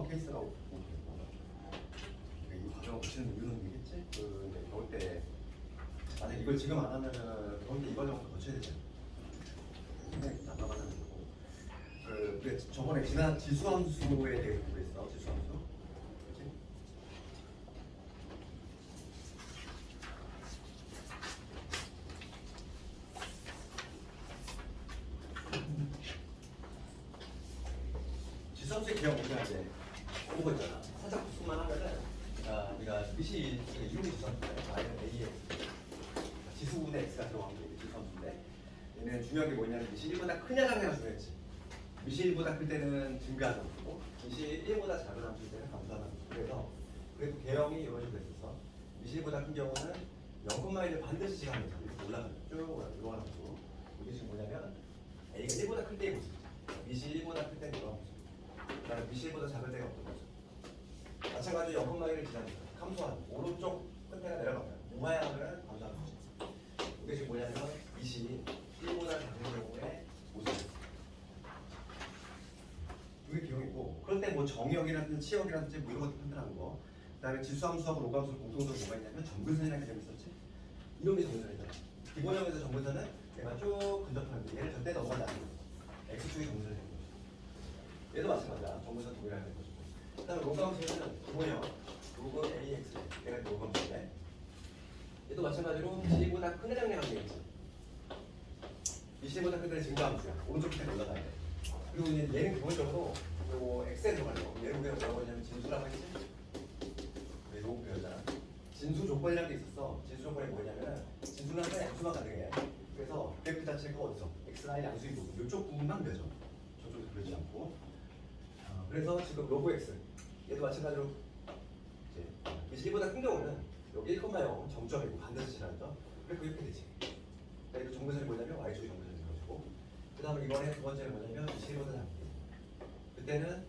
케이스라고 보면 되고, 이 과정을 거치는 이유는 이겠지? 그 이제 겨울 때 만약 이걸 지금 안 하면은 겨울 때 이 과정을 거쳐야 되잖아. 굉장히 난감하다는 거고. 우리 저번에 지난 지수함수에 대해 공부했어. 지수함수. 그렇지? 지수함수의 기억 우리가 이제 공부 있잖아. 살짝 구속만 하면은 우리가 미시 이름이 지수함수인데 Y는 A의 지수분의 X가 들어가는 게 지수함수인데 얘는 중요한 게 뭐냐면 미시 1보다 크냐 작냐가 중요했지. 미시 1보다 클 때는 증가하는 함수고 미시 1보다 작은 함수일 때는 감소하는 함수. 그래서 그래도 개형이 이런 식으로 됐었어. 미시 1보다 큰 경우는 0,1을 반드시 지나면서 이렇게 올라가는 쭉 올라가는 함수. 이게 지금 뭐냐면 A가 1보다 클 때의 모습이지. 미시 1보다 클 때는 이런 함수. 그다음에 미시 1보다 작을 때가 어떤 거죠? 마찬가지로 0,1을 지나면서 감소하는 오른쪽 끝에가 내려가면 우하향하면 감소하는 거지. 이게 지금 뭐냐면 미시 1보다 작은 경우에 모습이었어. 이게 기억이고, 그럴 때 뭐 정의역이라든지 치역이라든지 뭐 이런 것들 판단하는 거. 그다음에 지수함수하고 로그함수 공통적으로 뭐가 있냐면 정근선이라는 개념이 있었지. 이런 게 정근선이잖아. 기본형에서 정근선은 얘가 쭉 근접하는데 얘를 절대 넘어가지 않는 거지. x축이 정근선이 되는 거지. 얘도 마찬가지야. 정근선 동일하게 되는 거지. 그다음에 로그함수는 기본형 로그 ax 얘가 로그함수인데 얘도 마찬가지로 미시보다 큰 해당량 되겠지. 미시보다 큰 데는 증가함수야. 오른쪽 끝에 올라가야 돼. 그리고 이제 얘는 기본적으로 요 x에 들어가는 거. 얘를 우리가 뭐라고 하냐면 진수라고 했지? 우리 로그 배웠잖아. 진수 조건이라는 게 있었어. 진수 조건이 뭐냐면 진수는 항상 양수만 가능해. 그래서 그래프 자체가 어디서? x라인 양수인 부분. 이쪽 부분만 그려져. 저쪽에서 그려지지 않고. 그래서 지금 로그 x 얘도 마찬가지로 이제 미시 1보다 큰 경우는 여기 1,0 정점이고 반드시 지나죠. 그래 이렇게 되지. 그러니까 이거 정근선이 뭐냐면 y축이 정근선이 되는 것이고, 그 다음에 이번에 두 번째는 뭐냐면 미시 1보다 작기. 그때는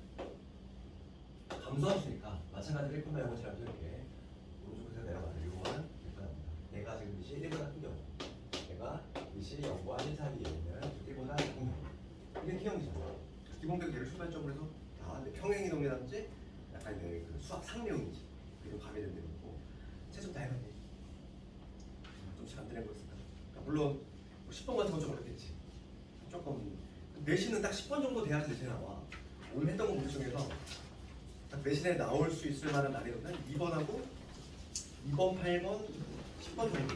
감소함수니까 마찬가지로 1,0을 지나면서 이렇게 오른쪽에서 내려가는 이거는 일반합니다. 얘가 지금 미시 1보다 큰 경우, 얘가 미시 0과 1 사이에 있는 1보다 작은 경우. 이게 K형이잖아. 기본적으로 얘를 출발점으로 해서 평행이동이라든지 약간 이제 그 수학 상용이지. 그리고 가미된 데고 있고 최종 다 해봤네. 좀 잘 안 되는 거였을까? 그러니까 물론 10번 같은 건 좀 어렵겠지. 조금 내신은 딱 10번 정도 돼야지 내신에 나와. 오늘 했던 공부 중에서 딱 내신에 나올 수 있을 만한 난이도는 2번하고 2번, 8번, 10번 정도.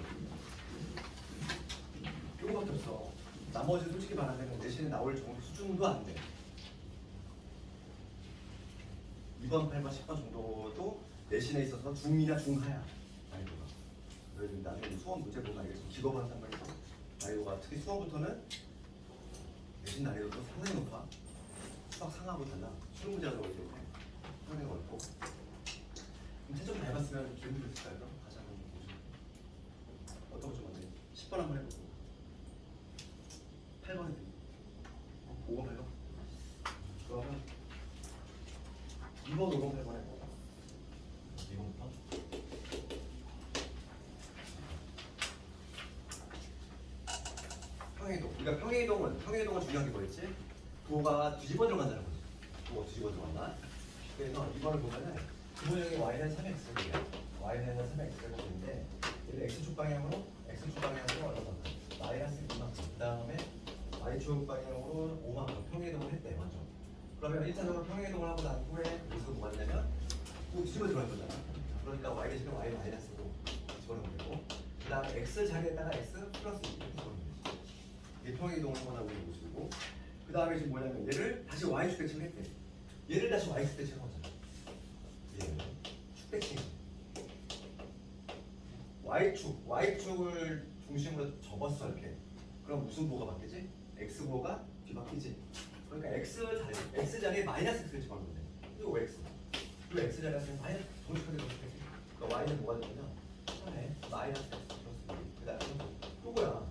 이거밖에 없어. 나머지는 솔직히 말하면 내신에 나올 정도 수준도 안 돼. 2번, 8번, 10번 정도도 내신에 있어서 중이냐 중하야 난이도가. 그래서 나중에 수험 문제 보면 알겠지만 기법을 한단 말이죠. 난이도가 특히 수험부터는 내신 난이도도 상당히 높아. 수학 상하고 달라. 수능 문제가 들어오기 때문에 상당히 어렵고. 그럼 채점 다 해봤으면 기분이 됐을까요? 그럼 가자. 어떤 거좀 먼저 10번 한번 해보고 8번 해보고 5번 8번 그러면 2번 5번 8번 해보고 2번부터 평행이동. 그러니까 평행이동은 중요한 게 뭐였지? 도가 뒤집어 들어간다는 거지. 도가 뒤집어 들어간다. 그래서 2번을 보면은 기본형의 y는 3x, y는 3x가 되는데 얘를 x축 방향으로 얼마만큼? 마이너스 2만큼. 그 다음에 y축 방향으로 5만큼 평행이동을 했대. 맞죠? 그러면 1차적으로 평행이동을 하고 난 후에 여기서 뭐가 되냐면 또 뒤집어 들어갈 거잖아. 그러니까 y 대신에 y 마이너스로 집어넣으면 되고, 그 다음에 x 자리에다가 x 플러스 2 이렇게 집어넣으면 되지. 이게 평행이동을 한번 하고 있는 모습이고, 그 다음에 지금 뭐냐면 얘를 다시 y축 대칭을 했대. 얘를 다시 y축 대칭을 하잖아. 얘는 축 대칭. y축을 중심으로 접었어 이렇게. 그럼 무슨 부호가 바뀌지? x 부호가 뒤바뀌지. 그러니까 x 자리에 마이너스 x를 집어넣으면 돼. 이거 x. 그리고 x 자리에 마이너스 정식하게 넣어주겠지. 그러니까 y는 뭐가 되냐면 처음에 마이너스 x 플러스 2. 그 다음에 요거야.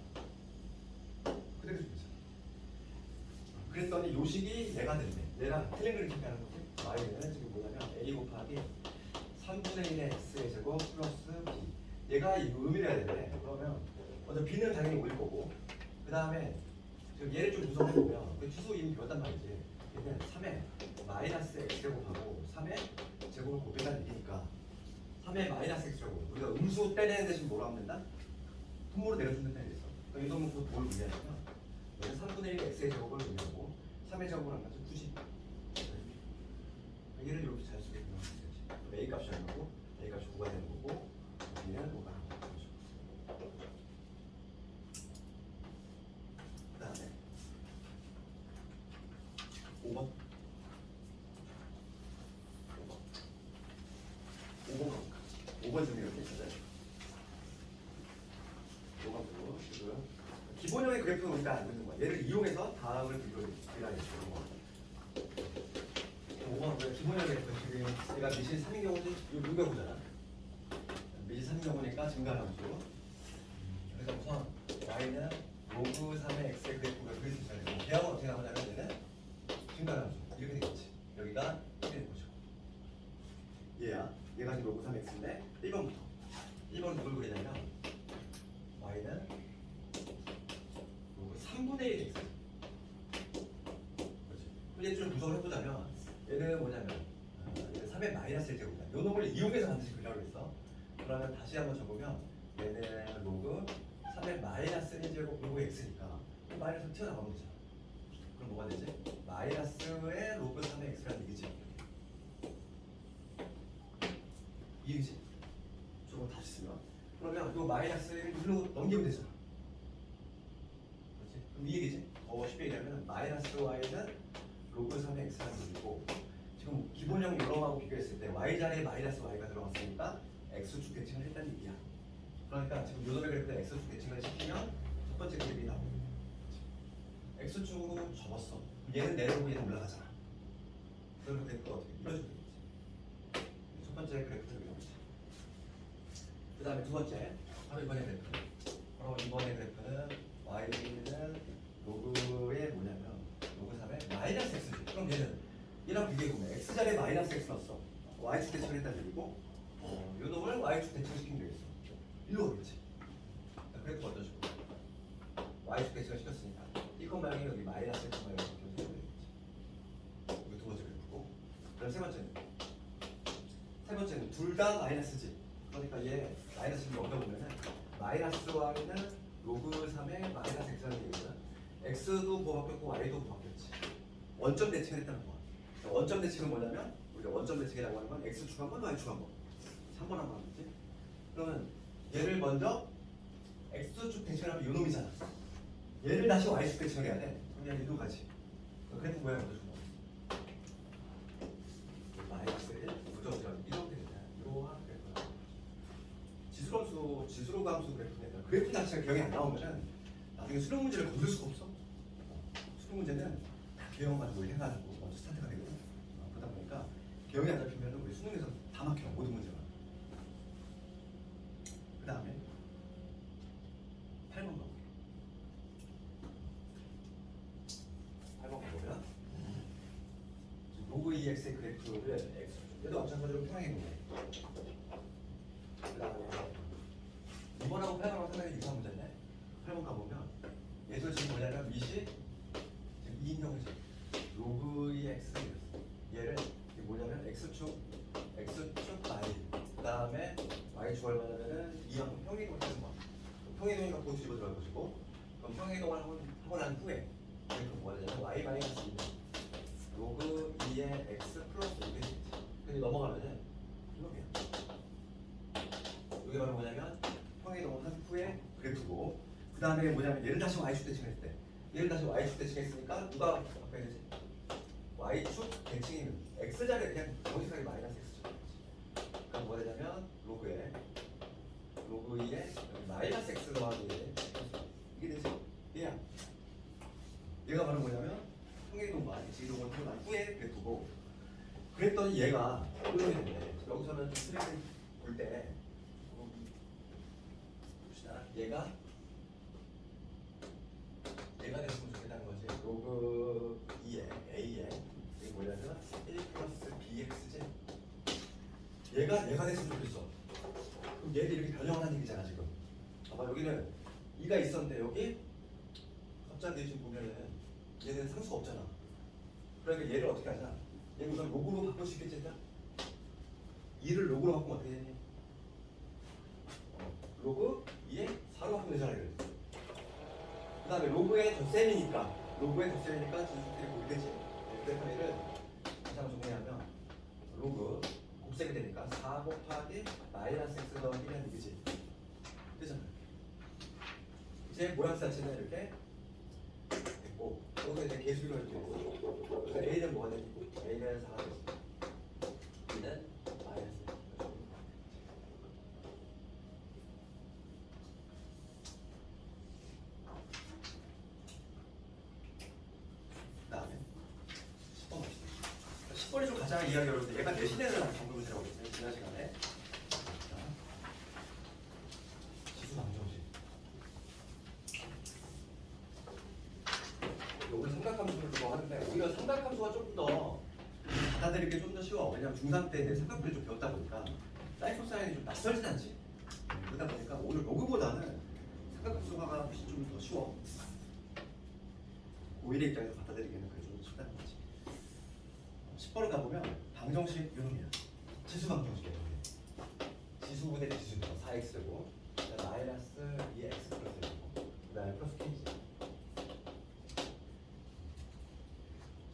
그대로 주겠어. 그랬더니 요식이 얘가 됐네. 얘랑 틀린 그림 체크하는 거지. y는 지금 뭐냐면 a 곱하기 3분의 1의 x의 제곱 플러스 b. 얘가 이 의미를 해야 되는데, 그러면 먼저 b는 당연히 올릴 거고, 그 다음에 얘를 좀 구성해보면 그 취소 이미 배웠단 말이지. 얘는 3에 마이너스 x제곱하고 3의 제곱을 곱했다는 얘기니까 3의 마이너스 x제곱 우리가 음수 빼내는 대신 뭐로 하면 된다? 분모로 내려준다는 얘기죠. 그러니까 이 놈은 곧 뭘 의미하냐면 얘는 3분의 1 x의 제곱을 의미하고 3의 제곱을 한 가지 굳이 얘를 이렇게 잘 쓰게끔 하면 되지. a 값이 얼마고 a 값이 9가 되는 거고 여기는 5가 나오는 거죠. 그 다음에 5번 5번 중에 이렇게 있어요. 5번 보고 지금 기본형의 그래프는 우리가 알고 있는 거야. 얘를 이용해서 다음을 비교해야겠죠. 5번 우리가 기본형의 그래프 지금 얘가 미실 3인 경우는 요 경우잖아. 미실 3인 경우니까 증가함수. 그래서 우선 y는 로그 3의 x의 그래프가 그릴 수 있어야 되고 대항은 어떻게 나오냐면 얘는 증가함수 이렇게 되겠지. 여기가 이렇게 되는 거죠. 얘가 지금 로그 3x인데 1번부터 1번 누굴 그리냐면 y는 로그 3분의 1x 그렇지. 얘 좀 분석을 해보자면 얘는 뭐냐면 얘는 3의 마이너스 1제곱이다. 요 놈을 이용해서 반드시 그려고 했어. 그러면 다시 한번 적으면 얘는 로그 3의 마이너스 1제곱 로그 x니까 마이너스 튀어나가면 되잖아. 그럼 뭐가 되지? 마이너스의 로그 3의 x라는 얘기지. 이해지? 저거 다시 쓰면 그러면 이 마이너스를 1로 넘기면 되잖아. 그렇지? 그럼 이 얘기지? 더 쉽게 얘기하면 마이너스 y는 로그 3의 x라는 얘기고 지금 기본형 요놈하고 비교했을 때 y 자리에 마이너스 y가 들어갔으니까 x축 대칭을 했다는 얘기야. 그러니까 지금 요놈의 그래프에 x축 대칭을 시키면 첫 번째 그래프가 나오고 x축으로 접었어. 얘는 내려오고 얘는 올라가잖아. 그러면 그래프가 어떻게 이뤄지면 되겠지. 첫 번째 그래프는 그 다음에 두 번째 바로 이번의 그래프. 바로 이번의 그래프는 y는 로그의 뭐냐면 로그 3의 마이너스 x지. 그럼 얘는 얘랑 비교해보면 x 자리에 마이너스 x 넣었어. y축 대칭을 했다는 얘기고 요 놈을 y축 대칭시키면 되겠어. 일로 오겠지. 그래프 어떤 식으로 y축 대칭을 시켰으니까 이 콤방이 여기 마이너스 x 콤방이 이렇게 되겠지. 이거 두 번째 그래프고 그럼 세 번째는 둘 다 마이너스지. 그러니까 얘 마이너스를 넘겨보면은 마이너스 y는 로그 3의 마이너스 x라는 얘기잖아. x도 뭐 바뀌었고 y도 뭐 바뀌었지. 원점 대칭을 했다는 거야. 원점 대칭은 뭐냐면 우리가 원점 대칭이라고 하는 건 x축 한 번, y축 한 번. 3번 한 번 하겠지. 그러면 얘를 먼저 x축 대칭을 하면 요놈이잖아. 얘를 다시 y축 대칭을 해야 돼. 그럼 얘는 1로 가지. 그래프 모양을 보여준 거야. 마이너스 1, 부정이라면 1로 되겠다. 1호와 지수로 감수 그래프니까 그래프 자체가 기억이 안 나오면은 나중에 수능 문제를 건들 수가 없어. 수능 문제는 다 기억 가지고 해가지고 먼저 스타트가 되거든. 그러다 보니까 기억이 안 잡히면 우리 수능에서 다 막혀 모든 문제가. 그 다음에 8번 가볼게요. 8번 가보면 로그 EX의 그래프를 X 얘도 마찬가지로 평행해 보네. 그 다음에 2번하고 8번하고 상당히 유사한 문제인데 8번 가보면 얘도 지금 뭐냐면 밑이 지금 2인형이지. 로그 EX 얘를 이게 뭐냐면 X축 y 그 다음에 Y축 얼마냐면은 2형 평행이동을 하는 거야. 평행이동이 갖고 뒤집어 들어갈 것이고 그럼 평행이동을 하고 난 후에 그럼 뭐가 되냐면 Y 마이너스 2는 로그 2의 X 플러스 2가 되겠지. 근데 넘어가면은 이렇게 이게 바로 뭐냐면 평행이동을 한 후에 그래프고 그 다음에 뭐냐면 얘를 다시 Y축 대칭했을 때 얘를 다시 Y축 대칭했으니까 누가 바꿔야 되지? Y축 대칭이면 X자리에 그냥 정직하게 마이너스 X축 그럼 뭐가 되냐면 로그 2에 마이너스 X 더하기 이게 되지? 얘야 얘가 바로 뭐냐면 평행이동과 X이동을 하고 난 후에 그래프고 그랬더니 얘가 이렇게 됐네. 여기서는 스트레스 볼때 봅시다. 얘가 됐으면 좋겠다는 거지. 로그 2에 A에 이게 뭐냐면 1 플러스 BX지. 얘가 됐으면 좋겠어. 그럼 얘를 이렇게 변형을 하는 얘기잖아 지금. 봐봐 여기는 2가 있었는데 여기 갑자기 지금 보면은 얘는 상수가 없잖아. 그러니까 얘를 어떻게 하자? 얘 우선 로그로 바꿀 수 있겠지 일단? 2를 로그로 바꾸면 어떻게 되니? 로그 2에 4로 바꾸면 되잖아 이거. 그 다음에 로그의 덧셈이니까 지수끼리 곱되지. 그래서 얘를 다시 한번 정리하면 로그 곱셈이 되니까 4 곱하기 마이너스 x 더하기 1은 이거지. 되잖아. 이제 모양 자체는 이렇게 됐고 여기서 이제 계수가 있고 그래서 a는 뭐가 되니? a는 4가 되지. b는 마이너스. 그 다음에 10번 봅시다. 10번이 좀 가장 이해하기 어려운데 얘가 내신에서 나온 정글문제라고 했어요. 지난 시간에. 지수 방정식. 오늘 삼각함수를 좀 하는데 오히려 삼각함수가 조금 더 받아들이기 좀 더 쉬워. 왜냐면 중3 때 삼각분을 좀 배웠다 보니까 사이코사인이 좀 낯설진 않지. 그러다 보니까 오늘 로그보다는 삼각함수가 훨씬 좀 더 쉬워. 고1의 입장에서 받아들이기는 그게 좀 쉽다는 거지. 10번을 가보면 방정식 이놈이야. 지수 방정식이야. 지수분의 지수니까 4x고 마이너스 2x 플러스 1이고 그 다음에 플러스 k지.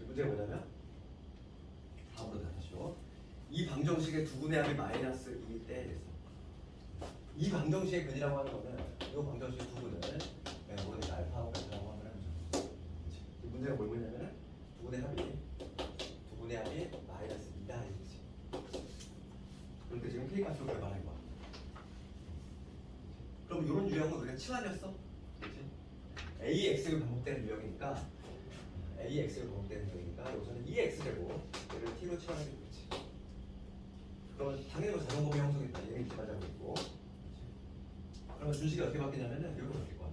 문제가 뭐냐면 다음으로 다시요. 이 방정식의 두 분의 합이 마이너스 2일 때 됐어. 이 방정식의 근이라고 하는 거는 이 방정식의 두 분을 모르는 알파하고 베타라고 하면 하죠. 문제가 뭘 보냐면은 두 분의 합이 마이너스 2다 이거지. 그런데 지금 k 값으로 결말한 거야. 그럼 이런 유형은 우리가 치환이었어, 그렇지? ax가 반복되는 유형이니까 ax가 반복되는 유형이니까 여기서는 2x 제곱 얘를 t로 치환하게 되겠지. 그러면 당연히 뭐 자동범위 형성이다. 얘는 이렇게 맞아고 있고. 그러면 준식이 어떻게 바뀌냐면은 이렇게 바뀔 거야.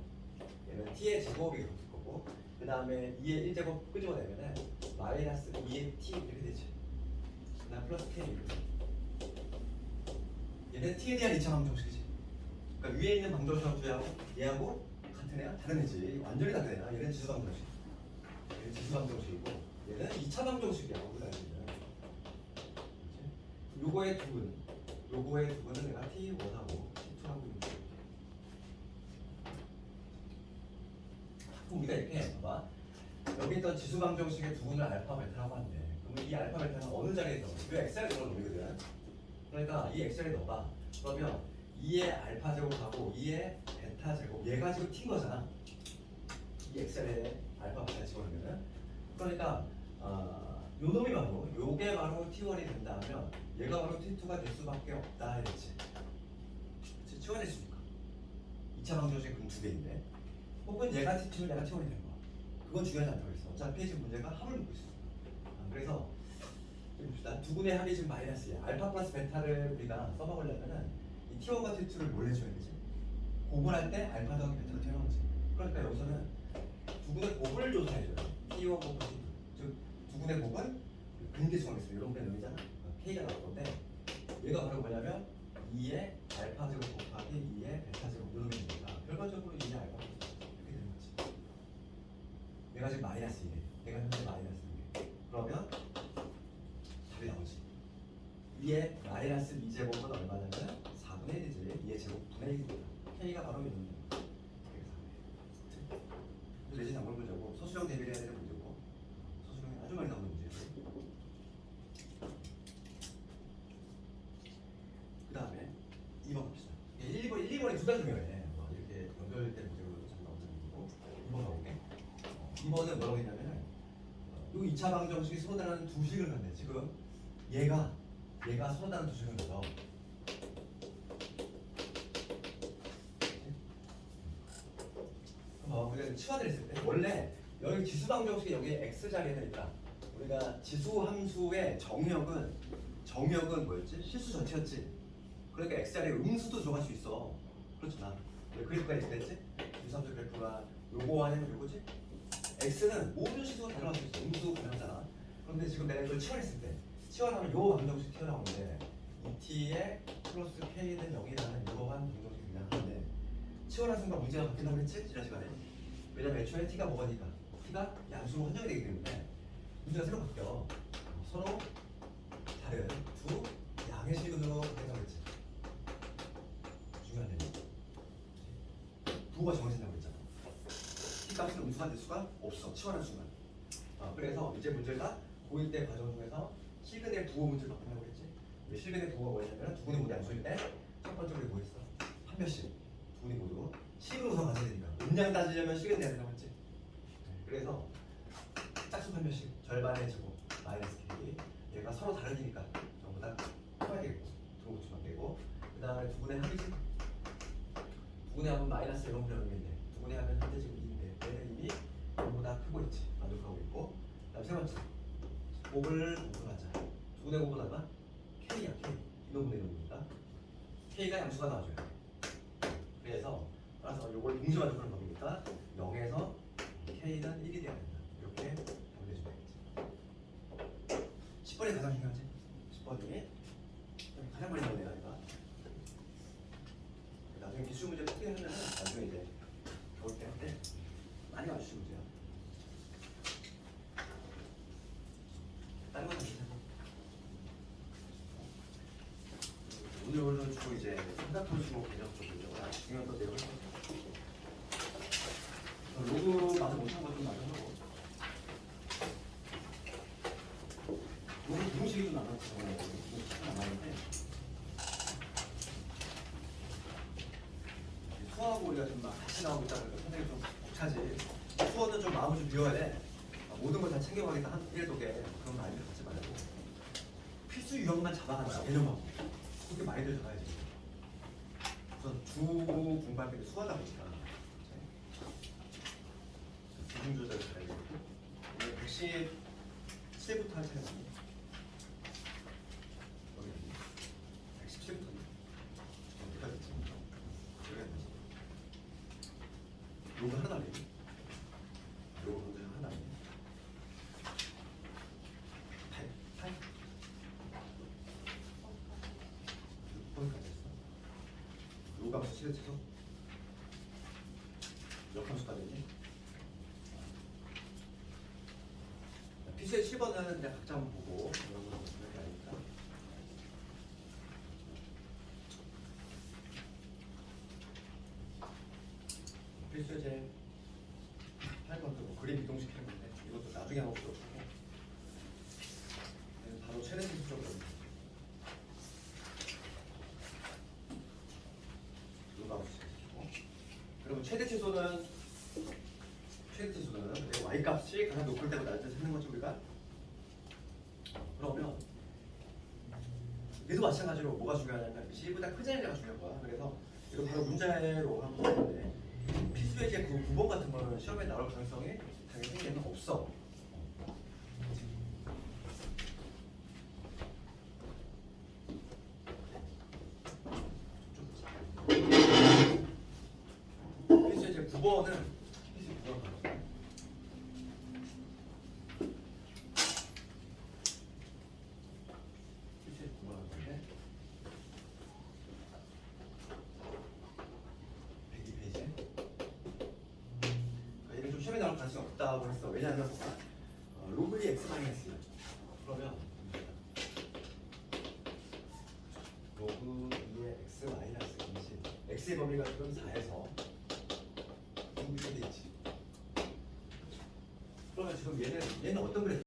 얘는 t의 제곱이 이렇게 바뀔 거고, 그 다음에 2의 1제곱 끄집어내면은 마이너스 2의 t 이렇게 되지. 그 다음 플러스 k 이렇게. 얘는 t에 대한 2차 방정식이지. 그러니까 위에 있는 방정식 함수하고 얘하고 같은 애야? 다른 애지. 완전히 다른 애야. 얘는 지수 방정식. 얘는 지수 방정식이고 얘는 2차 방정식이야. 우리가 알고 있는. 요거의 두 분은 내가 t1하고 t2하고 있는 거야. 그럼 우리가 이렇게 봐봐. 여기 있던 지수 방정식의 두 분을 알파 베타라고 하는데 그러면 이 알파 베타는 어느 자리에 넣어? 이 x를 넣어 놈이거든. 그러니까 이 x를 넣어봐. 그러면 2의 알파 제곱하고 2의 베타 제곱 얘가 지금 t인 거잖아. 이 x에 알파 베타 집어넣으면은 그러니까 요 놈이 바로 요게 바로 t1이 된다면 얘가 바로 t2가 될 수밖에 없다 이랬지. 그치? 치환했으니까 2차 방정식 그럼 두 개인데 혹은 얘가 t2면 얘가 t1이 되는 거야. 그건 중요하지 않다고 했어. 어차피 지금 문제가 합을 묻고 있어. 그래서 봅시다. 두 분의 합이 지금 마이너스야. 알파 플러스 베타를 우리가 써먹으려면은 이 t1과 t2를 뭘 해줘야 되지? 곱을 할 때 알파 더하기 베타가 튀어나오는 거지. 그러니까 여기서는 두 분의 곱을 조사해줘요. t1 곱하기 t2. 즉, 두 분의 곱은 근계수가 있어요. 이런 분의 놈이잖아. k가 나올 건데 얘가 바로 뭐냐면 2의 알파 제곱 곱하기 2의 베타 제곱 이런 놈이니까 결과적으로 2의 알파 제곱 이렇게 되는 거지. 얘가 지금 마이너스 2래. 얘가 현재 마이너스 2래. 그러면 답이 나오지. 2의 마이너스 2제곱은 얼마냐면 4분의 1이지. 2의 제곱 분의 1입니다. k가 바로 있는 거예요. 내신 단골 문제고 소수령 대비를 해야 되는 문제고 소수령이 아주 많이 나오는 문제예요. 그 다음에 2번 봅시다. 1, 2번이 두 가지 중요해. 이렇게 연결된 문제로 잘 나오는 문제고 2번 가볼게. 2번은 뭐라고 했냐면은 요 2차 방정식이 서로 다른 두 식을 갖네. 지금 얘가 서로 다른 두 식을 넣어. 우리가 치환을 했을 때 원래 여기 지수 방정식이 여기에 x 자리에는 있다. 우리가 지수 함수의 정역은 뭐였지? 실수 전체였지. 그러니까 x 자리에 음수도 들어갈 수 있어. 그렇잖아. 그래프가 있을 때지? 지수 함수 그래프가 요거 아니면 요거지? x는 모든 실수가 다 들어갈 수 있어. 음수 가능하잖아. 그런데 지금 내가 이걸 치환했을 때 치환하면 요 방정식 튀어나오는데 2t의 플러스 k는 0이라는 이러한 방정식이 그냥 하는데 치환한 순간 문제가 바뀐다고 했지? 지난 시간에. 왜냐면 애초에 t가 뭐가니까 t가 양수로 환정이 되기 때문에 문제가 새로 바뀌어. 서로 다른 두 양의 실근으로 생각했지. 중요한 얘기. 부호가 정해진다고 했잖아. t 값은 음수가 될 수가 없어. 치환한 순간. 그래서 이제 문제가 고1 때 과정 중에서 실근의 부호 문제를 바꾼다고 했지. 왜 실근의 부호가 뭐냐면 두 분의 모두 양수일 때 첫 번째 우리 뭐 했어? 한 몇씩 두 분이 모두 실근 우선 가져야 되니까 음량 따지려면 실근 내야 된다고 했지. 그래서 짝수 한 몇씩 절반의 제곱 마이너스 K 얘가 서로 다르니까 전부 다 풀어야 되겠고 들어붙이면 되고 그 다음에 두 분의 합이지. 두 분의 합은 마이너스 0분의 0인데 두 분의 합은 현재 지금 2인데 얘는 이미 전부 다 크고 있지. 만족하고 있고 그 다음 세 번째 곱을 공분하자. 두 분의 곱은 얼마? K야 K 이놈분의 이놈이니까 K가 양수가 나와줘야 돼. 그래서 따라서 요걸 동시 만족하는 법이니까 0에서 K는 1이 돼야 된다. 이렇게 정리해주면 되겠지. 10번이 가장 중요하지. 10번이 가장 많이 나오네요. 얘가 나중에 기출 문제 풀이하면 나중에 이제 겨울 때 할 때 많이 와주실 문제야. 다른 건 다 괜찮고 오늘은 주로 이제 생각하는 주로 개념 쪽이죠. 중요한 거 내려갈 거예요. 로그 맛을 못한 것좀 나눠하고 로그 비공식이 좀 남았는데 수어하고 우리가 좀 같이 나오고 있다 보니까 선생님 좀 벅차지. 수어는 좀 마음을 좀 비워야 돼. 모든 걸 다 챙겨가겠다 한 일독에 그런 마인드를 갖지 말고 필수 유형만 잡아간다 개념하고 그렇게 마인드를 잡아야지. 우선 주 공부할 때 수어다 보니까 비중 조절을 잘해야 되고 117부터 할 차례 나니 여기 117부터 여기까지 있지. 여기까지 로그 하나 날리기 로그 문제 하나 날리기 8 6번까지 했어. 로그 함수 최대치수 몇 함수까지 했니? 필수의 7번은 그냥 각자 한번 보고 이런 거 그런 게 아니니까. 필수의 제 8번도 뭐 그림 이동시키는 건데 이것도 나중에 하고 싶고 바로 최대 치수 쪽으로 이거 그리고 최대 치수는 y 값이 가장 높을 때보다 낮을 때 찾는 거죠 우리가. 그러면 얘도 마찬가지로 뭐가 중요하냐면 C보다 크자니가 중요한 거야. 그래서 이거 바로 문제로 한번 하는데 필수의 이제 그 9번 같은 거는 시험에 나올 가능성이 당연히 얘는 없어. 필수의 이제 9번은 필수 9번 가요. 시험에 나올 가능성이 없다고 했어. 왜냐하면 로그리 x 마이너스 그러면 로그 2의 x 마이너스 20 x의 범위가 지금 4에서 6이 돼 있지. 그러면 지금 얘는 어떤 그래프?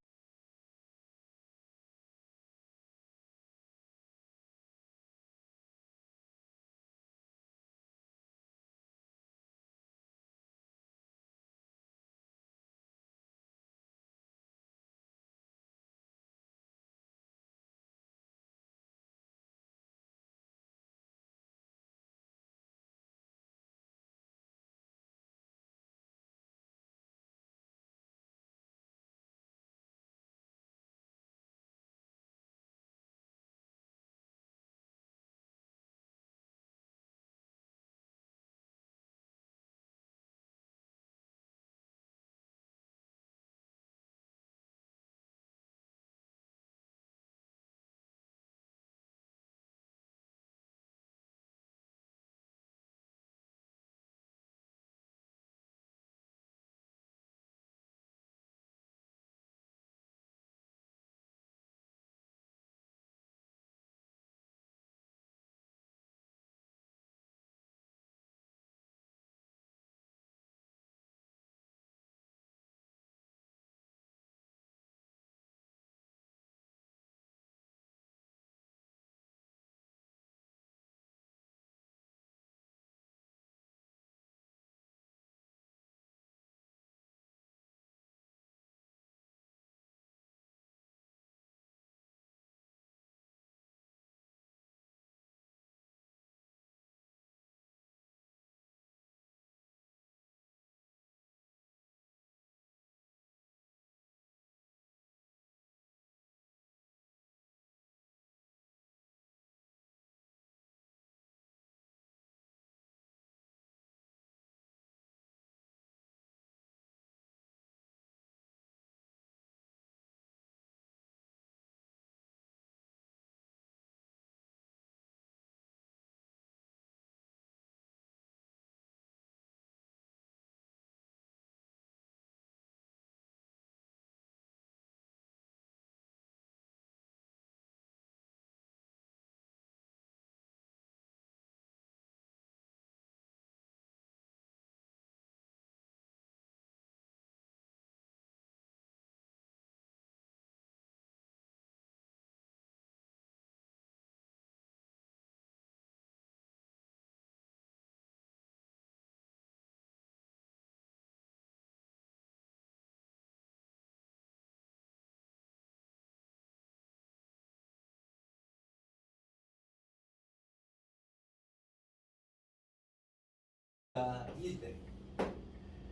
x가 2일 때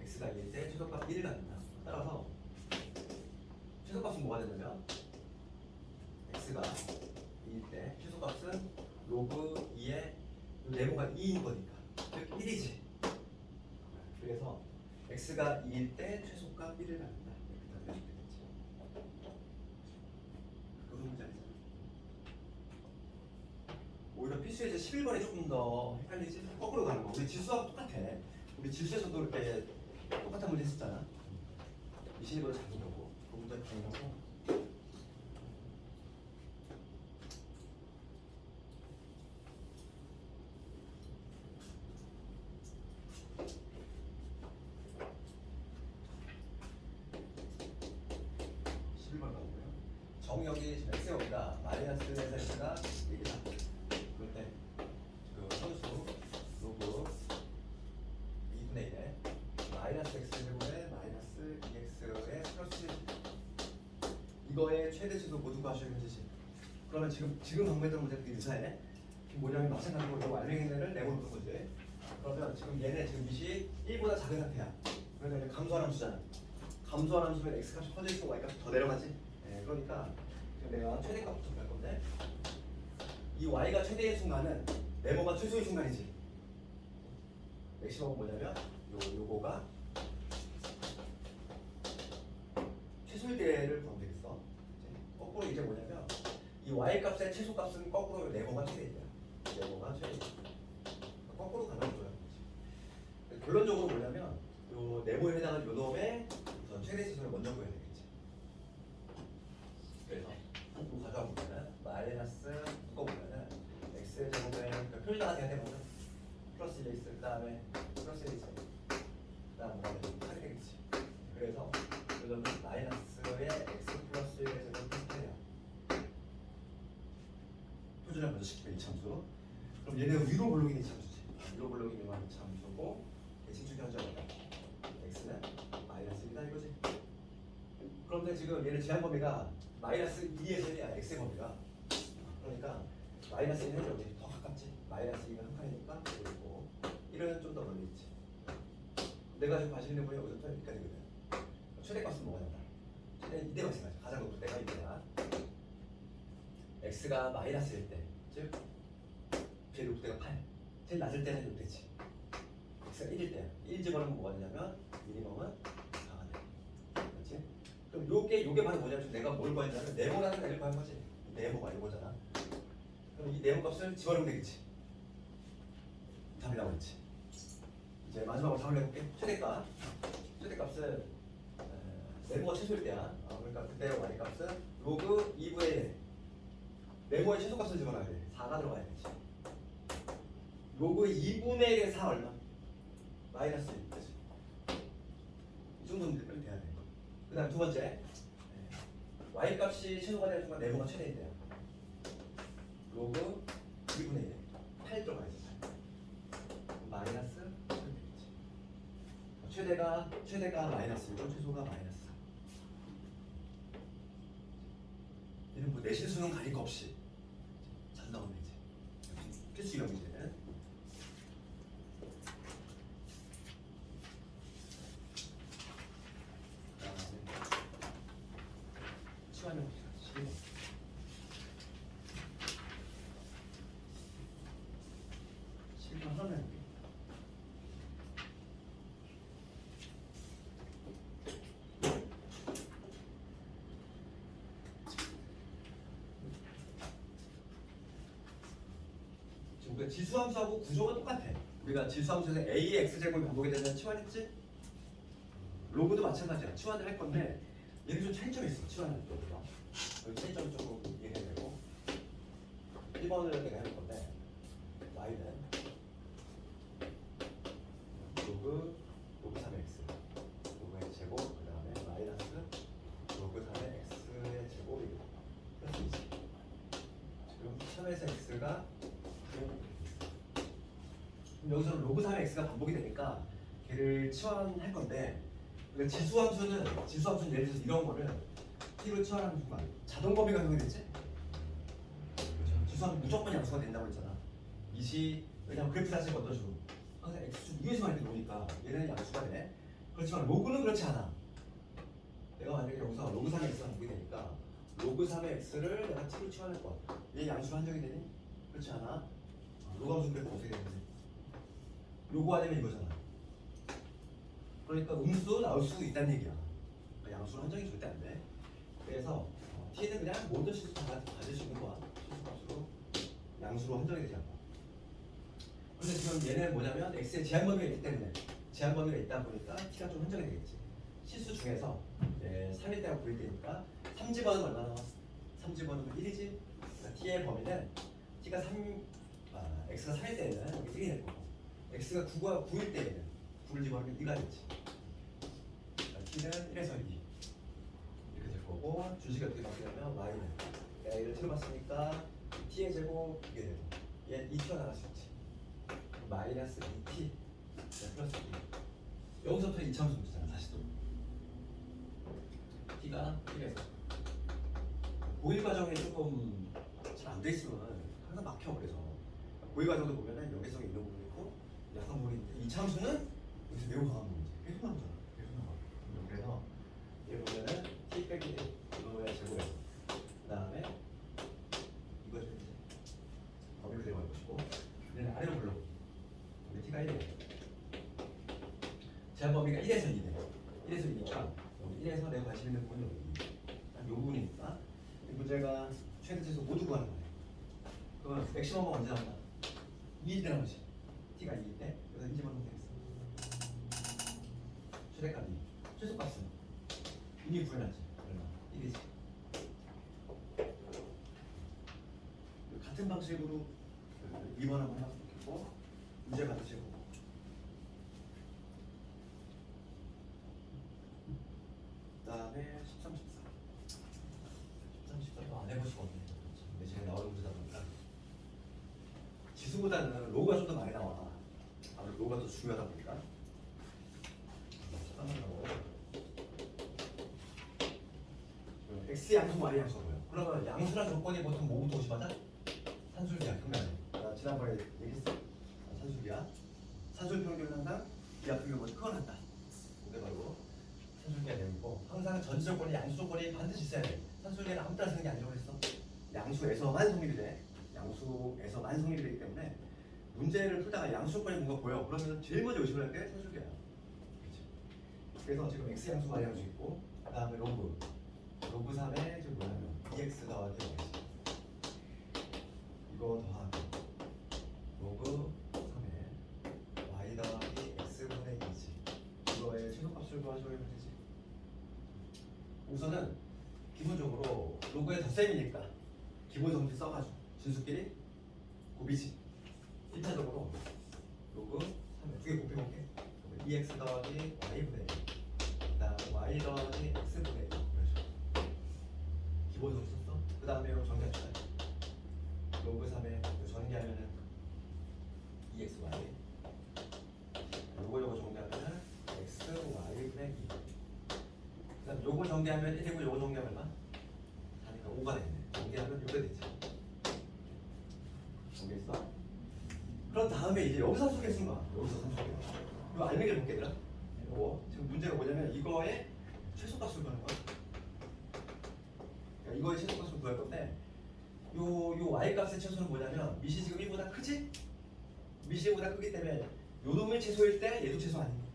x가 2일 때 최소값 1을 갖는다. 따라서 최소값은 뭐가 되냐면 x가 2일 때 최소값은 로그 2의 네모가 2인 거니까 즉 1이지. 그래서 x가 2일 때 최소값 1을 갖는다. 이렇게 답이 되겠지. 그런 문제 아니잖아. 오히려 필수에서 11번이 조금 더 헷갈리지? 거꾸로 가는 거. 우리 지수하고 똑같아. 우리 지수에서도 이렇게 똑같은 문제 했었잖아. 21번을 잘 보려고. 그 문제 정리하고. 정역이 지금 x제곱이다. 마이너스에서 x가 1이다. 그럴 때 그 선수 로그 2분의 1에 마이너스 x제곱에 마이너스 2x의 플러스 1. 이거의 최대 지수 모두 구하셔야 되지. 그러면 지금 방법했던 문제도 유사해. 모양이 마찬가지로 이 알맹이를 내보는 거지. 그러면 지금 얘네 지금 밑이 1보다 작은 상태야. 그러면 감소하는 수잖아. 감소하는 수면 x 값이 커져 있고 y 값이 더 내려가지. 네, 그러니까 내가 최대값부터 갈 건데 이 y가 최대의 순간은 네모가 최소의 순간이지. 맥시멈은 뭐냐면 요거가 최소일 때를 보면 되겠어. 거꾸로 이제 뭐냐면 이 y 값의 최소 값은 거꾸로 네모가 최대야. 네모가 최대. 거꾸로 가는 거야. 결론적으로 뭐냐면 요 네모에 해당하는 요 놈의 우선 최대 지수를 먼저 구해야 되겠지. 그래서 또 가져와 보면은 마이너스 묶어보면은 x의 제곱에 그러니까 표시가 돼야 되거든. 플러스 1x 그 다음에 플러스 1x 그 다음 뭐가 되지? 되겠지. 그래서 이거는 마이너스의 x 플러스 1의 제곱 플러스 8이야. 표준을 먼저 시키면 이참수. 그럼 얘는 위로 볼록인 이참수지. 위로 볼록인 이참수고 대칭축 현저하다. x는 마이너스 1이다 이거지. 그런데 지금 얘는 제한 범위가 마이너스 2에서 1이야. x의 범위가. 그러니까 마이너스 1은 여기 더 가깝지. 마이너스 2가 한 칸이니까 여기 있고 1은 좀 더 멀리 있지. 내가 지금 봐시는 분이 여기서부터 여기까지거든. 최대값은 뭐가 된다? 최대 이때 마찬가지. 가장 높을 때가 이때야. x가 마이너스일 때, 즉 제일 높을 때가 8. 제일 낮을 때는 6대지. x가 1일 때야. 1 집어넣으면 뭐가 되냐면 미니멈은 4가 돼. 그렇지? 그럼 요게 바로 뭐냐면 내가 뭘 구했냐면 네모라는 애를 구한 거지. 네모가 이거잖아. 그럼 이 네모 값을 집어넣으면 되겠지. 답이 나오겠지. 이제 마지막으로 답을 해볼게. 최대값은 네모가 최소일 때야. 그러니까 그때 y 값은 로그 2분의 1. 네모의 최소값을 집어넣어야 돼. 4가 들어가야 되지. 로그 2분의 1의 4 얼마? 마이너스 1. 그치? 이 정도는 빨리 돼야 돼. 그 다음 두 번째. y 값이 최소가 되는 순간 네모가 최대인 때야. 로그 2분의 1. 8 들어가야지. 8. 마이너스 8 되겠지. 최대가 마이너스이고 최소가 마이너스 4. 얘는 뭐 내실수는 가릴 거 없이 잘 나오면 되지. 필수 이런 문제는. 치환형 필수. 실만 하면 우리가 지수함수하고 구조가 똑같아. 우리가 지수함수에서 a의 x제곱이 반복이 되면 치환했지? 로그도 마찬가지야. 치환을 할 건데 얘는 좀 차이점이 있어. 치환할 때보다. 여기 차이점 조금 이해해야 되고 1번을 내가 해볼 건데 y는 로그 3x 로그의 제곱 그 다음에 마이너스 로그 3의 x의 제곱이 플러스 2지. 지금 3에서 x가 여기서는 로그 3의 x가 반복이 되니까 걔를 치환할 건데 그러니까 지수함수는 예를 들어서 이런 거를 t로 치환하는 순간 자동 범위가 형성되지? 그렇죠? 지수함수 무조건 양수가 된다고 했잖아. 이시 왜냐면 그래프 자체가 얻어주고 항상 x축 위에서만 이렇게 놓으니까 얘는 양수가 돼. 그렇지만 로그는 그렇지 않아. 내가 만약에 여기서 로그 3의 x가 보게 되니까 로그 3의 x를 내가 t로 치환할 거야. 얘 양수로 한정이 되니? 그렇지 않아. 로그 함수 그래프 어떻게 되는지. 요거 아니면 이거잖아. 그러니까 음수 나올 수 있다는 얘기야. 그러니까 양수로 한정이 절대 안 돼. 그래서 t는 그냥 모든 실수 다 가질 수 있는 거야. 실수값으로 양수로 한정이 되지 않고. 근데 지금 얘는 뭐냐면 x의 제한 범위가 있기 때문에 제한 범위가 있다 보니까 t가 좀 한정이 되겠지. 실수 중에서 3일 때하고 9일 때니까 3집어는 얼마 나와? 3집어는 1이지. 그러니까 t의 범위는 t가 x가 3일 때는 여기 1이 될 거고 x가 9일 때에는 9를 집어넣으면 2가 되지. 그러니까 t는 1에서 2 이렇게 될 거고 주식이 어떻게 바뀌냐면 y는 내가 얘를 t로 봤으니까 t의 제곱 이게 되고 얘 2t가 나갈 수 있지. 마이너스 2t 플러스 2 여기서부터 2차함수 문제잖아. 다시 또 t가 1에서 고일 과정에 조금 잘 안 돼 있으면 항상 막혀. 그래서 고일 과정도 보면은 연계성이 있는 부분이 있고 약한 부분이 있는데 2차함수는 여기서 매우 강한 부분이지. 계속 나오잖아. 계속 나와. 그래서 얘 보면은 t 빼기 이거의 제곱에서 그 다음에 이거 좀 이제 범위 그대로 갈 것이고 얘는 아래로 불러. 우리 t가 1이에요. 제한 범위가 1에서 2네. 1에서 2니까 여기 1에서 내가 관심 있는 부분이 여기 이 부분이니까 이 문제가 최대 최소 모두 구하는 거네. 그러면 맥시멈은 언제 나온다? 2라는 거지. t가 2인데 여기서 2집어넣으면 되겠어. 최대값 2. 최소값은 이미 구해놨지. 얼마? 1이지. 같은 방식으로 2번 한번 해봤으면 좋겠고 문제 받으시고 그 다음에 13, 14 13, 14도 안 해볼 수가 없네. 근데 제가 나오는 문제다 보니까 지수보다는 로우가 좀 더 많이 나와. 아무래도 로우가 더 중요하다 보니까 잠깐만요. x 양수, y 양수가 뭐예요? 그러면 양수란 조건이 보통 뭐부터 오시맞아? 산술비야, 평면에. 나 지난번에 얘기했어. 산술비야. 산술 평균은 항상 비합 평균보다 크거나 같다. 근데 바로 산술비가 되고 항상 전지 조건이 양수 조건이 반드시 있어야 돼. 산술비는 아무 따라 쓰는 게 아니라고 했어. 양수에서만 성립이 돼. 양수에서만 성립이 되기 때문에 문제를 풀다가 양수 조건이 뭔가 보여. 그러면 제일 먼저 의식을 할 게 산술비야. 그렇지. 그래서 지금 x 양수, y 양수 있고 그 다음에 로그 3에 지금 뭐냐면 2x 더하기 y 이거 더하기 로그 3에 y 더하기 x분의 2지. 이거의 최소값을 구하셔야 되지. 우선은 기본적으로 로그의 덧셈이니까 기본 정리 써가지고 진수끼리 곱이지. 1차적으로 로그 3에 두 개 곱해볼게. 2x 더하기 y분의 1 그다음에 y 더하기 x분의 1 기본 정리 썼어. 그 다음에 이거 정리합시다. 로그 3에 정리하면은 2xy 요거 정리하면은 xy분의 2 그 다음 요거 정리하면 1이고 요거 정리하면 얼마? 4니까 5가 되네. 정리하면 6가 되지. 정리했어? 그런 다음에 이제 여기서 산수계 쓴 거야. 여기서 산수계 이거 알맹이를 볼게 얘들아. 이거 지금 문제가 뭐냐면 이거의 최소값을 구하는 거야. 그러니까 이거의 최소값을 구할 건데 요 y값의 최소는 뭐냐면 밑이 지금 1보다 크지? 밑이 1보다 크기 때문에 요 놈이 최소일 때 얘도 최소 아닌 거야.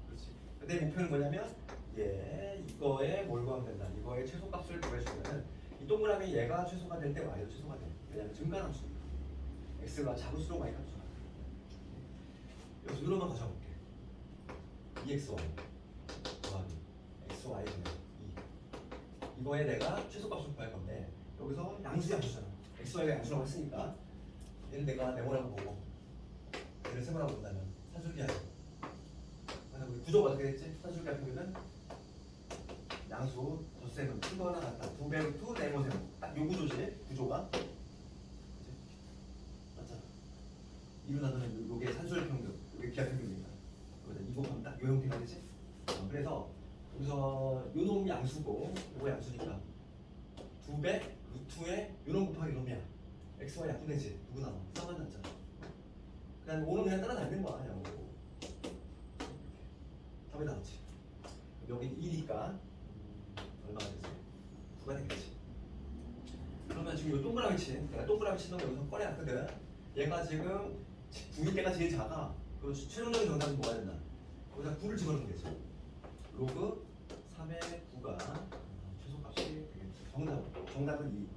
그렇지. 내 목표는 뭐냐면 이거에 뭘 구하면 된다. 이거의 최소값을 구해주면은 이 동그라미 얘가 최소가 될 때 y도 최소가 돼. 왜냐면 증가함수. x가 자구수로 y가 함수가. 여기서 이로만 가져볼게. 2xy 더하기 xy 분의 2 이거에 내가 최소값을 구할 건데 여기서 양수잖아. xy가 양수라고 했으니까 얘는 내가 네모라고 보고 얘를 세모라고 본다면 산술기하죠. 그래서 우리 구조가 어떻게 됐지? 산술기 같은 경우는 양수 덧셈은 크거나 같다. 2배루트 네모 세모 딱 요 구조지. 구조가 맞잖아. 이루나누면 요게 산술 평균, 요게 기하 평균이니까 여기다 2 곱하면 딱 요 형태가 되지. 그래서 여기서 요 놈이 양수고 요거 양수니까 2배 루트에 요놈 곱하기 요놈이야. xy 약분되지. 누구 나와? 쌍만 났잖아. 그냥 5는 그냥 따라다니는 거야. 그냥 5. 답이 나왔지. 여기 2니까 얼마가 되지? 9가 되겠지. 그러면 지금 이 동그라미 친, 내가 동그라미 친 놈 여기서 꺼내놨거든. 얘가 지금 9일 때가 제일 작아. 그럼 최종적인 정답은 뭐가 된다? 거기다 9를 집어넣으면 되지. 로그 3의 9가 최소값이 되겠지. 정답은 2.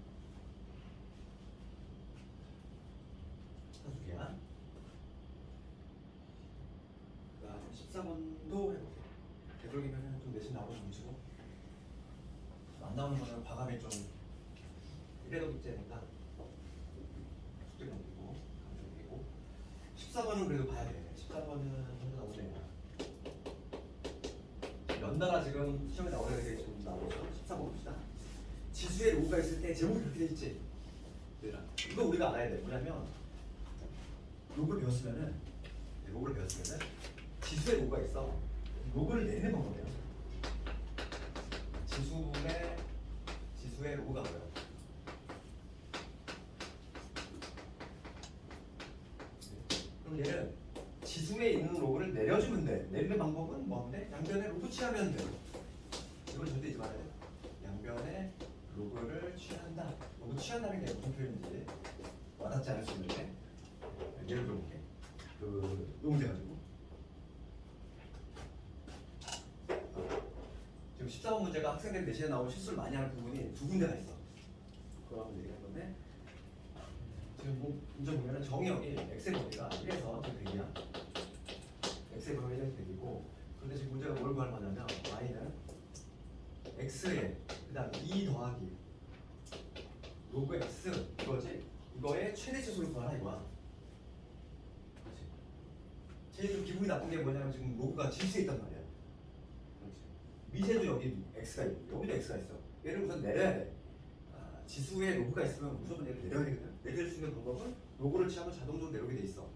두 개야. 그 다음에 14번도 해볼게. 되도록이면 좀 내신 나오는 문제고 안 나오는 거는 과감히 좀 이래도 문제니까 숙제 넘기고 감정이고 14번은 그래도 봐야 돼. 14번은 현재 나오네요. 연달아 지금 시험에 나오는 게 좀 나오죠. 14번 봅시다. 지수에 로우가 있을 때 제목이 그렇게 돼 있지. 얘들아, 이거 우리가 알아야 돼. 뭐냐면 로그를 배웠으면은 지수에 로그가 있어. 로그를 내는 방법이에요. 지수의 로그가 뭐예요? 그럼 얘는 지수에 있는 로그를 내려주면 돼. 내리는 방법은 뭔데? 양변에 로그 취하면 돼. 이건 절대 잊지 말아야 돼. 양변에 로그를 취한다. 로그 취한다는 게 무슨 표현인지 와닿지 않을 수 있는데 예를 들어볼게. 요 문제 가지고 지금 14번 문제가 학생들이 내신에 나오는 실수를 많이 하는 부분이 두 군데가 있어. 그거 한번 얘기할 건데 지금 뭐 문제 보면은 정의역이 x의 범위가 1에서 100이야. x의 범위가 1에서 100이고 그런데 지금 문제가 뭘 구하는 거냐면 y는 x에 그 다음 2 더하기 로그 x 이거지. 이거의 최대 치수를 구하라 이거야. 그렇지. 제일 좀 기분이 나쁜 게 뭐냐면 지금 로그가 질수에 있단 말이야. 그렇지. 미세도 여기 x가 있고 여기도 x가 있어. 얘를 우선 내려야 돼. 지수에 로그가 있으면 무조건 얘를 내려야 되거든. 내릴 수 있는 방법은 로그를 취하면 자동적으로 내려오게 돼 있어.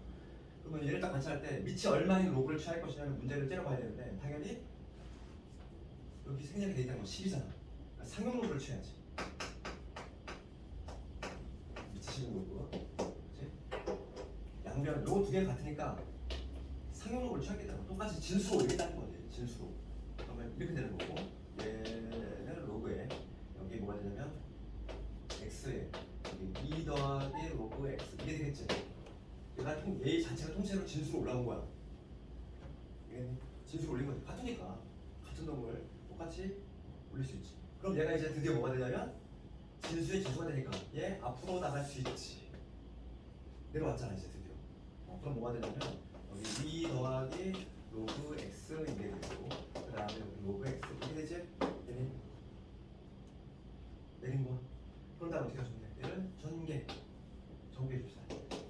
그러면 얘를 딱 관찰할 때 밑이 얼마인 로그를 취할 것이냐는 문제를 째려봐야 되는데 당연히 여기 생략이 돼 있다는 건 10이잖아. 그러니까 상용 로그를 취해야지. 밑이 10인 로그. 그렇지? 양변 요 두 개가 같으니까 상용 로그를 취하겠다는 건 똑같이 진수로 올리겠다는 거지. 진수로. 그러면 이렇게 되는 거고 얘는 로그에 여기 뭐가 되냐면 x에 여기 2 더하기 로그 x 이게 되겠지. 얘 자체가 통째로 진수로 올라온 거야. 이게 진수로 올린 거지. 같으니까 같은 놈을 똑같이 올릴 수 있지. 그럼 얘가 이제 드디어 뭐가 되냐면 진수의 지수가 되니까 얘 앞으로 나갈 수 있지. 내려왔잖아 이제 드디어. 그럼 뭐가 되냐면 여기 2 더하기 로그 x 이게 되고 그 다음에 여기 로그 x 이게 되지. 내린 거야. 그런 다음에 어떻게 하시면 돼? 얘를 전개해 줍시다.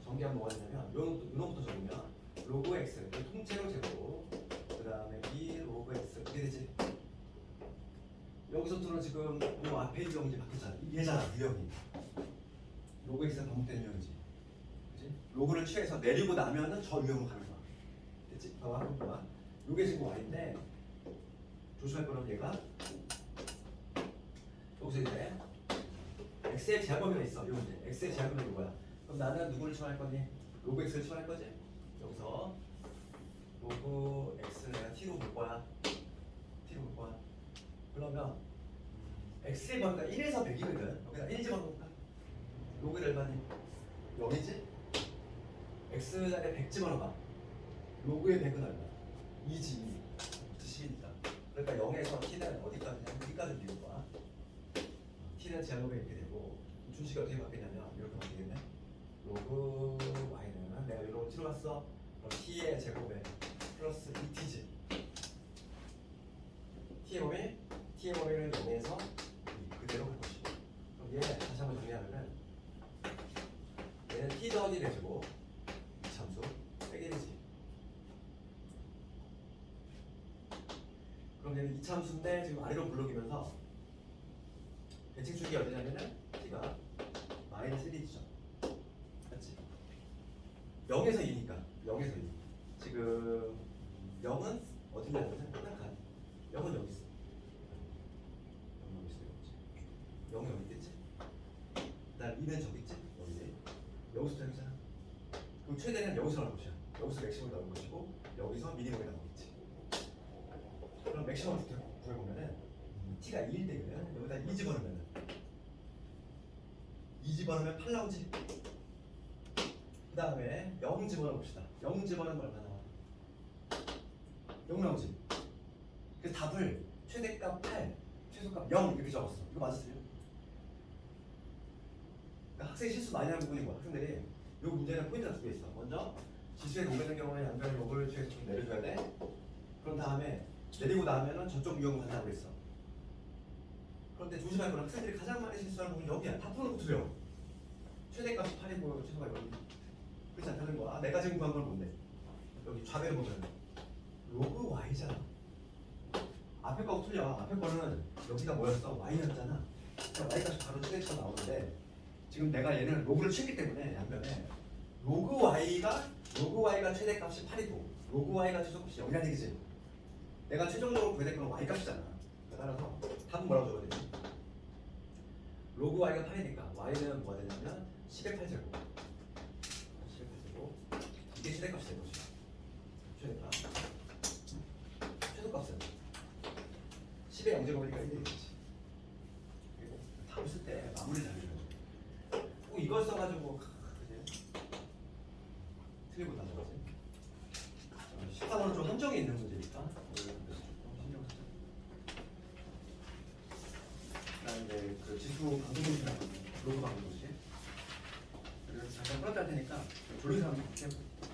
전개하면 뭐가 되냐면 요놈부터 적으면 로그 x 통째로 제곱 그 다음에 이 로그 x 이게 되지. 여기서부터는 지금 요 앞에 유형이 이제 바뀌었잖아. 얘잖아 유형이. 로그 x가 반복되는 유형이지. 그치? 로그를 취해서 내리고 나면은 저 유형으로 가는 거야. 됐지? 봐봐 한번 봐봐. 요게 지금 y인데 조심할 거는 얘가 여기서 이제 x의 제곱범위가 있어. 요 문제. x의 제곱범위가 뭐야? 그럼 나는 누구를 치환할 거니? 로그 x를 치환할 거지? 여기서 로그 x를 내가 t로 볼 거야. 그러면 x의 범위가 1에서 100이거든. 여기다 1 집어넣을까? 로그를 얼마니? 0이지? x에 100 집어넣어봐. 로그의 100은 얼마? 2지. 10이니까. 그러니까 0에서 t는 어디까지냐? 여기까지 미룰 거야. t는 제곱에 이렇게 되고 준식이 어떻게 바뀌냐면 이렇게 바뀌겠네. 로그 y는 내가 이런 거 치러봤어. 그럼 t의 제곱에 플러스 2t지. t의 범위는 0에서 그대로 할 것이고. 그럼 얘 다시 한번 정리하면은 얘는 t 더하기 내주고 이 참수 빼게 되지. 그럼 얘는 이 참수인데 지금 아래로 물러기면서 대칭축이 어디냐면은 t가 마이너스 1이죠. 맞지? 0에서 2니까 0에서 2. 지금 0은 어디냐면은 간 0은 여기 있어. 0이 여기 있겠지? 그 다음 2는 저기 있지? 여기지? 여기서 저기잖아. 그럼 최대는 여기서 나올 것이야. 여기서 맥시멈을 넣은 것이고 여기서 미니멈이 나오겠지. 그럼 맥시멈 구해보면은 t가 2일 때면 여기다 2 집어넣으면은 2 집어넣으면 8 나오지. 그 다음에 0 집어넣읍시다. 0 집어넣으면 얼마 나와? 0 나오지. 그래서 답을 최대값 8, 최소값 0 이렇게 적었어. 이거 맞아 틀려? 그러니까 학생이 실수 많이 하는 부분인 거야. 학생들이 이 문제는 포인트가 2개 있어. 먼저 지수에 오르는 경우에 양변의 목을 최소 좀 내려줘야 돼. 그런 다음에 내리고 나면은 저쪽 유형을 한다고 그랬어. 그런데 조심할 건 학생들이 가장 많이 실수하는 부분이 여기야. 다 풀어놓고 틀려. 최대값이 8이고 최소가 0. 그렇지 않다는 거야. 내가 지금 구한 건 뭔데? 여기 좌배를 보면 로그 y잖아. 앞에 거하고 틀려. 앞에 거는 여기가 뭐였어? y였잖아. 그러니까 y값이 바로 최대값 나오는데 지금 내가 얘는 로그를 쳤기 때문에 양변에 로그 y가 최대값이 8이고 로그 y가 최소값이 0이라는 얘기지. 내가 최종적으로 구해야 될 건 y값이잖아. 따라서 답은 뭐라고 적어야 되지? 로그 y가 8이니까 y는 뭐가 되냐면 10의 8제곱 10의 8제곱 이게 최대값이 될 것이야. 최대값 최소값은 10의 0제곱이니까 1이 되겠지. 그리고 답을 쓸 때 마무리 잘 해줘야 돼. 꼭 이걸 써가지고 그지? 틀리고 다 적었지. 13번은 좀 함정이 있는 문제니까 신경 쓰자. 그다음에 이제 그 지수 방송도시라고 로그 방송도시. 그래서 잠깐 풀었다 할 테니까 졸린 사람 좀 해보고.